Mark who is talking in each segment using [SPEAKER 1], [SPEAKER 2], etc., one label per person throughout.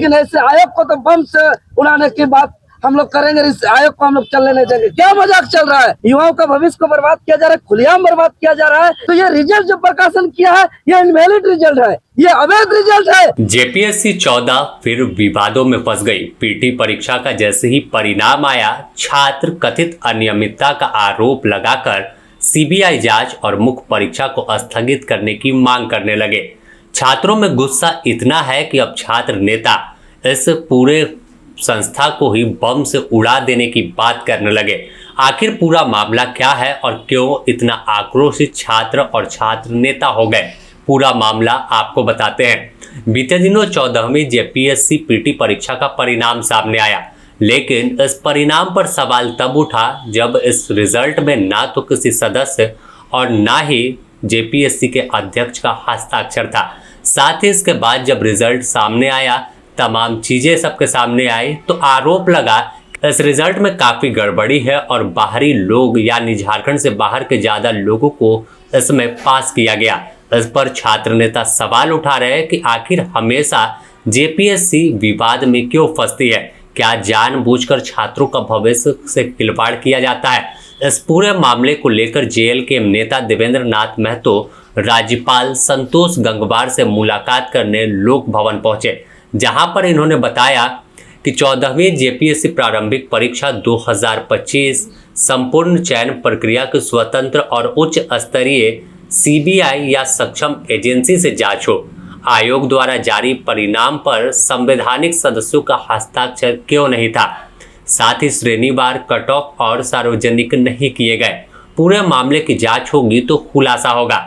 [SPEAKER 1] लेकिन ऐसे आयोग को तो बम से उड़ाने की बात हम लोग करेंगे, इस आयोग को हम लोग चलने नहीं देंगे। क्या मजाक चल रहा है, युवाओं का भविष्य को बर्बाद किया जा रहा है, खुलेआम बर्बाद किया जा रहा है। तो ये रिजल्ट जो प्रकाशन किया है ये इनवैलिड रिजल्ट है, ये अवैध रिजल्ट है।
[SPEAKER 2] जेपीएससी 14 फिर विवादों में फंस गई। पीटी परीक्षा का जैसे ही परिणाम आया, छात्र कथित अनियमितता का आरोप लगाकर सीबीआई जांच और मुख्य परीक्षा को स्थगित करने की मांग करने लगे। छात्रों में गुस्सा इतना है कि अब छात्र नेता इस पूरे संस्था को ही बम से उड़ा देने की बात करने लगे। आखिर पूरा मामला क्या है और क्यों इतना आक्रोशित छात्र और छात्र नेता हो गए, पूरा मामला आपको बताते हैं। बीते दिनों 14वीं जेपीएससी पीटी परीक्षा का परिणाम सामने आया, लेकिन इस परिणाम पर सवाल तब उठा जब इस रिजल्ट में ना तो किसी सदस्य और ना ही जेपीएससी के अध्यक्ष का हस्ताक्षर था। साथ ही इसके बाद जब रिजल्ट सामने आया, तमाम चीजें सबके सामने आई, तो आरोप लगा इस रिजल्ट में काफी गड़बड़ी है और बाहरी लोग यानी झारखंड से बाहर के ज्यादा लोगों को इसमें पास किया गया। इस पर छात्र नेता सवाल उठा रहे हैं कि आखिर हमेशा जेपीएससी विवाद में क्यों फंसती है, क्या जानबूझकर छात्रों का भविष्य से खिलवाड़ किया जाता है। इस पूरे मामले को लेकर जेएलके नेता देवेंद्र नाथ महतो राज्यपाल संतोष गंगवार से मुलाकात करने लोक भवन पहुंचे, जहां पर इन्होंने बताया कि 14वीं जेपीएससी प्रारंभिक परीक्षा 2025 संपूर्ण चयन प्रक्रिया की स्वतंत्र और उच्च स्तरीय सीबीआई या सक्षम एजेंसी से जांच हो। आयोग द्वारा जारी परिणाम पर संवैधानिक सदस्यों का हस्ताक्षर क्यों नहीं था, साथ ही श्रेणीवार कट ऑफ और सार्वजनिक नहीं किए गए। पूरे मामले की जांच होगी तो खुलासा होगा।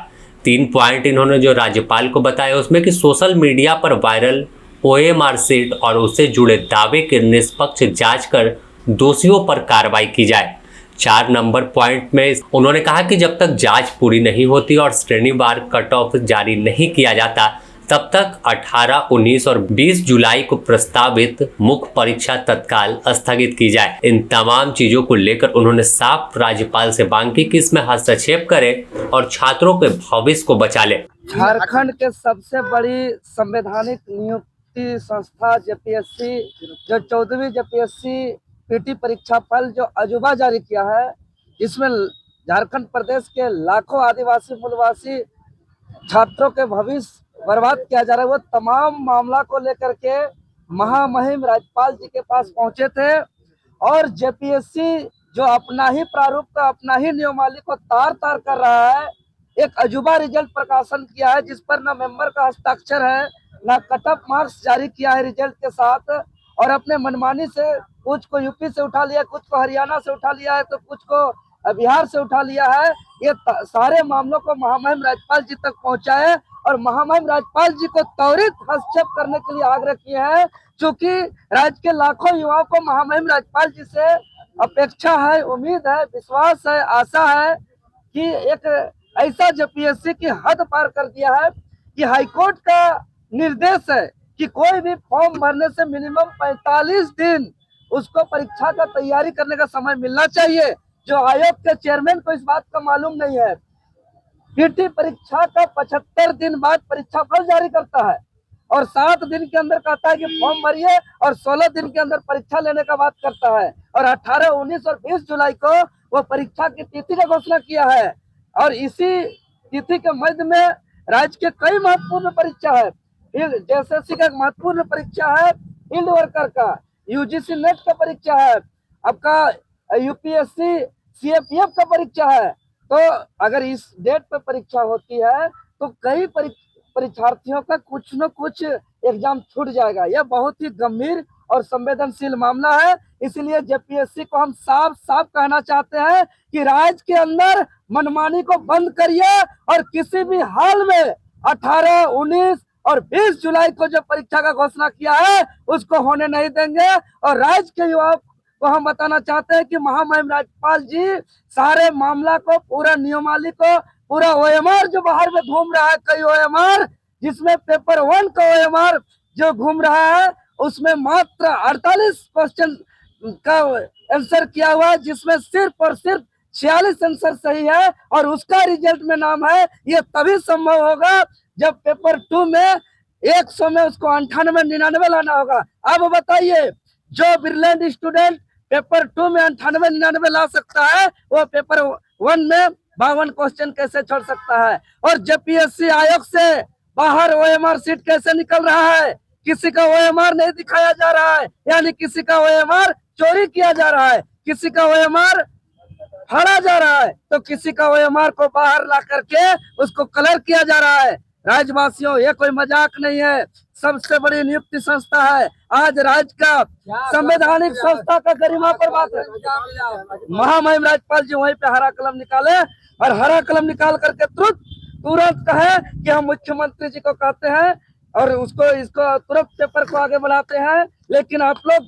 [SPEAKER 2] 3 पॉइंट इन्होंने जो राज्यपाल को बताया उसमें कि सोशल मीडिया पर वायरल ओएमआर सीट और उससे जुड़े दावे की निष्पक्ष जांच कर दोषियों पर कार्रवाई की जाए। 4 नंबर पॉइंट में उन्होंने कहा कि जब तक जांच पूरी नहीं होती और श्रेणीवार कट ऑफ जारी नहीं किया जाता, तब तक 18, 19 और 20 जुलाई को प्रस्तावित मुख्य परीक्षा तत्काल स्थगित की जाए। इन तमाम चीजों को लेकर उन्होंने साफ राज्यपाल से मांग की कि इसमें हस्तक्षेप करे और छात्रों के भविष्य को बचा ले।
[SPEAKER 1] झारखंड के सबसे बड़ी संवैधानिक नियुक्ति संस्था जेपीएससी, जो 14वीं जेपीएससी पीटी परीक्षा फल जो अजूबा जारी किया है, इसमें झारखंड प्रदेश के लाखों आदिवासी मूलवासी छात्रों के भविष्य बर्बाद किया जा रहा है, वो तमाम मामला को लेकर के महामहिम राज्यपाल जी के पास पहुंचे थे। और जेपीएससी जो अपना ही प्रारूप का, अपना ही नियमावली को तार तार कर रहा है, एक अजूबा रिजल्ट प्रकाशन किया है जिस पर ना मेंबर का हस्ताक्षर है, ना कट ऑफ मार्क्स जारी किया है रिजल्ट के साथ, और अपने मनमानी से कुछ को यूपी से उठा लिया, कुछ को हरियाणा से उठा लिया है, तो कुछ को बिहार से उठा लिया है। ये सारे मामलों को महामहिम राज्यपाल जी तक पहुंचाए और महामहिम राज्यपाल जी को त्वरित हस्तक्षेप करने के लिए आग्रह किए हैं, क्योंकि राज्य के लाखों युवाओं को महामहिम राज्यपाल जी से अपेक्षा है, उम्मीद है, विश्वास है, आशा है कि एक ऐसा जेपीएससी की हद पार कर दिया है कि हाईकोर्ट का निर्देश है कि कोई भी फॉर्म भरने से मिनिमम 45 दिन उसको परीक्षा का तैयारी करने का समय मिलना चाहिए, जो आयोग के चेयरमैन को इस बात का मालूम नहीं है। पीटी परीक्षा का 75 दिन बाद परीक्षा फल जारी करता है और 7 दिन के अंदर कहता है कि फॉर्म भरिए, और 16 दिन के अंदर परीक्षा लेने का बात करता है, और 18, 19 और 20 जुलाई को वो परीक्षा की तिथि का घोषणा किया है। और इसी तिथि के मध्य में राज्य के कई महत्वपूर्ण परीक्षा है, जेएसएससी का एक महत्वपूर्ण परीक्षा है, फील्ड वर्कर का, यूजीसी नेट का परीक्षा है, आपका यूपीएससी सीएपीएफ का परीक्षा है। तो अगर इस डेट पे परीक्षा होती है तो कई परीक्षार्थियों का कुछ न कुछ एग्जाम छूट जाएगा। यह बहुत ही गंभीर और संवेदनशील मामला है, इसलिए जेपीएससी को हम साफ साफ कहना चाहते हैं कि राज्य के अंदर मनमानी को बंद करिए और किसी भी हाल में 18, 19 और 20 जुलाई को जो परीक्षा का घोषणा किया है उसको होने नहीं देंगे। और राज्य के युवाओं को हम बताना चाहते हैं कि महामहिम राज्यपाल जी सारे मामला को, पूरा नियमावली को, पूरा ओएमआर जो बाहर में घूम रहा है, कई ओएमआर जिसमें पेपर 1 का ओएमआर जो घूम रहा है उसमें मात्र 48 क्वेश्चन का आंसर किया हुआ है, जिसमें सिर्फ और सिर्फ 46 आंसर सही है और उसका रिजल्ट में नाम है। ये तभी संभव होगा जब पेपर 2 में 100 में उसको 98 99 लाना होगा। अब बताइए, जो ब्रिलियंट स्टूडेंट पेपर 2 में 98 99 ला सकता है, वो पेपर 1 में 52 क्वेश्चन कैसे छोड़ सकता है? और जेपीएससी आयोग से बाहर ओएमआर सीट कैसे निकल रहा है? किसी का ओएमआर नहीं दिखाया जा रहा है, यानी किसी का ओएमआर चोरी किया जा रहा है, किसी का ओएमआर फाड़ा जा रहा है, तो किसी का ओएमआर को बाहर ला करके उसको कलर किया जा रहा है। राज्यवासियों, ये कोई मजाक नहीं है, सबसे बड़ी नियुक्ति संस्था है। आज राज्य का संवैधानिक संस्था का गरिमा पर बात है। महामहिम राज्यपाल जी वहीं पे हरा कलम निकाले और हरा कलम निकाल करके तुरंत कहे कि हम मुख्यमंत्री जी को कहते हैं और इसको तुरंत पेपर को आगे बढ़ाते हैं। लेकिन आप लोग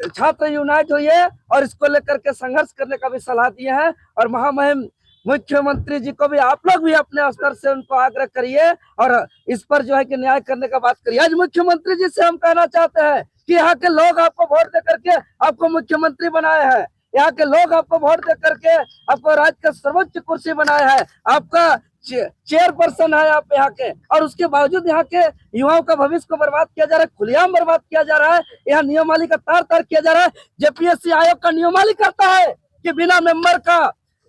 [SPEAKER 1] छात्र यूनाइट हुए और इसको लेकर के संघर्ष करने का भी सलाह दिए हैं। और महामहिम मुख्यमंत्री जी को भी आप लोग भी अपने स्तर से उनको आग्रह करिए और इस पर जो है कि न्याय करने का बात करिए। आज मुख्यमंत्री जी से हम कहना चाहते हैं कि यहाँ के लोग आपको वोट दे करके आपको मुख्यमंत्री बनाए हैं, यहाँ के लोग आपको वोट दे करके आपको राज्य का सर्वोच्च कुर्सी बनाया है, आपका चेयरपर्सन है आप यहाँ के, और उसके बावजूद यहाँ के युवाओं का भविष्य को बर्बाद किया जा रहा है, खुलेआम बर्बाद किया जा रहा है। यहाँ नियमावली का तार किया जा रहा है। जेपीएससी आयोग का नियमावली करता है कि बिना मेंबर का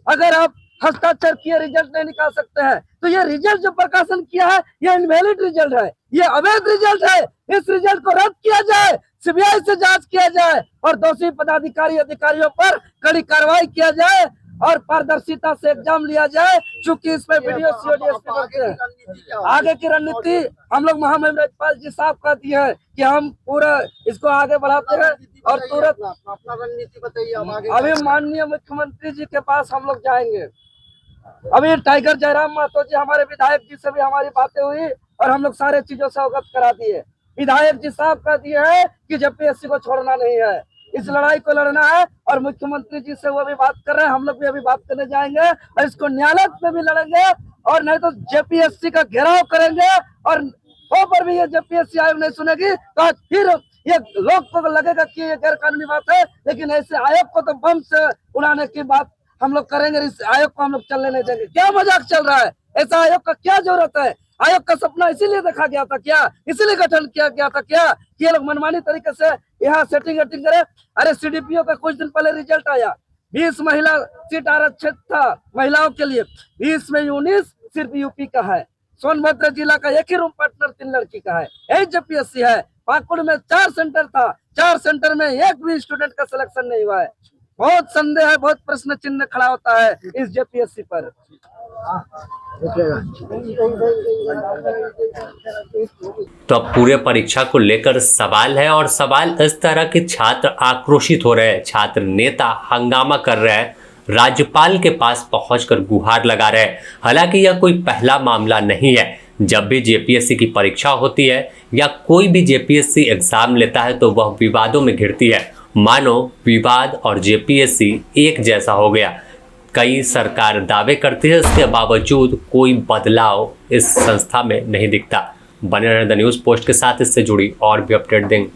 [SPEAKER 1] अगर आप हस्ताक्षर किए रिजल्ट नहीं निकाल सकते हैं। तो ये रिजल्ट जो प्रकाशन किया है, ये इनवैलिड रिजल्ट है, ये अवैध रिजल्ट है। इस रिजल्ट को रद्द किया जाए, सीबीआई से जांच किया जाए और दोषी पदाधिकारी अधिकारियों पर कड़ी कार्रवाई किया जाए और पारदर्शिता से एग्जाम लिया जाए। चूंकि इसमें वीडियो आगे की रणनीति हम लोग महामहिम राज्यपाल जी साहब कहती है कि हम पूरा इसको आगे बढ़ाते हैं और तुरंत
[SPEAKER 3] अपना रणनीति बताइए।
[SPEAKER 1] अभी माननीय मुख्यमंत्री जी के पास हम लोग जाएंगे। अभी टाइगर जयराम महतो जी हमारे विधायक जी से भी हमारी बातें हुई और हम लोग सारे चीजों से अवगत करा दिए। विधायक जी साहब कह दिए है कि जेपीएससी को छोड़ना नहीं है, इस लड़ाई को लड़ना है और मुख्यमंत्री जी से वो भी बात कर रहे हैं, हम लोग भी अभी बात करने जाएंगे और इसको न्यायालय में भी लड़ेंगे और नहीं तो जेपीएससी का घेराव करेंगे। और वो पर भी ये जेपीएससी आयोग नहीं सुनेगी तो फिर ये लोग को लगेगा कि ये गैर कानूनी बात है, लेकिन ऐसे आयोग को तो बम से उड़ाने की बात हम लोग करेंगे। इस आयोग को हम लोग चलने नहीं देंगे। क्या मजाक चल रहा है? ऐसा आयोग का क्या जरूरत है? आयोग का सपना इसीलिए देखा गया था क्या? इसीलिए गठन किया गया था क्या कि ये लोग मनमानी तरीके से यहाँ सेटिंग करे? अरे सीडीपीओ का कुछ दिन पहले रिजल्ट आया, 20 महिला सीट आरक्षित था महिलाओं के लिए, 20 में 19 सिर्फ यूपी का है। सोनभद्र जिला का एक ही रूम पार्टनर 3 लड़की का है। यही जेपीएससी है। पाकुड़ में 4 सेंटर था, 4 सेंटर में एक भी स्टूडेंट का सिलेक्शन नहीं हुआ है। बहुत संदेह है, बहुत प्रश्न चिन्ह खड़ा होता है इस जेपीएससी पर।
[SPEAKER 2] तो अब पूरे परीक्षा को लेकर सवाल है और सवाल इस तरह के छात्र आक्रोशित हो रहे हैं, छात्र नेता हंगामा कर रहे हैं, राज्यपाल के पास पहुंचकर गुहार लगा रहे हैं। हालांकि यह कोई पहला मामला नहीं है। जब भी जेपीएससी की परीक्षा होती है या कोई भी जेपीएससी एग्जाम लेता है तो वह विवादों में घिरती है। मानो विवाद और जेपीएससी एक जैसा हो गया। कई सरकार दावे करती है, इसके बावजूद कोई बदलाव इस संस्था में नहीं दिखता। बने रहें द न्यूज़ पोस्ट के साथ, इससे जुड़ी और भी अपडेट देंगे।